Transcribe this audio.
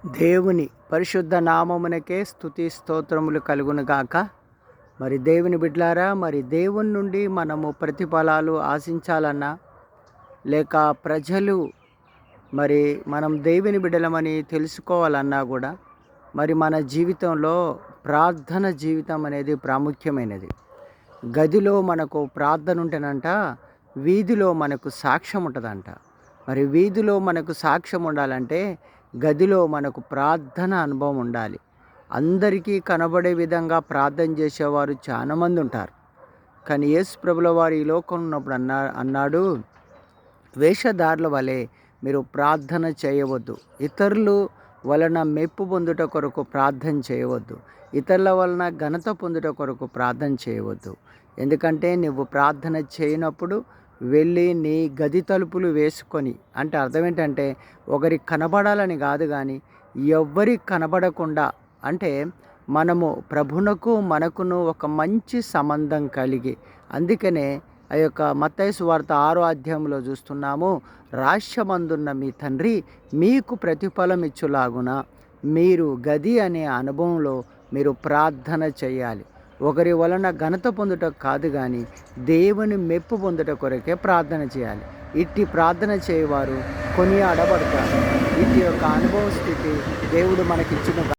దేవుని పరిశుద్ధ నామమునకే స్తుతి స్తోత్రములు కలుగునుగాక. మరి దేవుని బిడ్లారా, మరి దేవుని నుండి మనము ప్రతిఫలాలు ఆశించాలన్నా, లేక ప్రజలు మరి మనం దేవుని బిడ్డలమని తెలుసుకోవాలన్నా కూడా మరి మన జీవితంలో ప్రార్థన జీవితం అనేది ప్రాముఖ్యమైనది. గదిలో మనకు ప్రార్థన ఉంటేనంట, వీధిలో మనకు సాక్ష్యం ఉంటుందంట. మరి వీధిలో మనకు సాక్ష్యం ఉండాలంటే గదిలో మనకు ప్రార్థన అనుభవం ఉండాలి. అందరికీ కనబడే విధంగా ప్రార్థన చేసేవారు చాలామంది ఉంటారు. కానీ యేసు ప్రభుల వారు ఈ లోకం ఉన్నప్పుడు అన్నాడు, వేషధారుల వలె మీరు ప్రార్థన చేయవద్దు, ఇతరులు వలన మెప్పు పొందుట కొరకు ప్రార్థన చేయవద్దు, ఇతరుల వలన ఘనత పొందుట కొరకు ప్రార్థన చేయవద్దు. ఎందుకంటే నువ్వు ప్రార్థన చేయనప్పుడు వెళ్ళి నీ గది తలుపులు వేసుకొని, అంటే అర్థం ఏంటంటే ఒకరికి కనబడాలని కాదు, కానీ ఎవ్వరికి కనబడకుండా, అంటే మనము ప్రభునకు మనకును ఒక మంచి సంబంధం కలిగి, అందుకనే ఆ యొక్క మత్తయి సువార్త 6వ అధ్యాయంలో చూస్తున్నాము, రహస్యమందున్న మీ తండ్రి మీకు ప్రతిఫలం ఇచ్చులాగున మీరు గది అనే అనుభవంలో మీరు ప్రార్థన చేయాలి. ఒకరి వలన ఘనత పొందుట కాదు, కానీ దేవుని మెప్పు పొందుట కొరకే ప్రార్థన చేయాలి. ఇట్టి ప్రార్థన చేయవారు కొనియాడబడతారు. ఇట్టి యొక్క అనుభవ స్థితి దేవుడు మనకిచ్చిన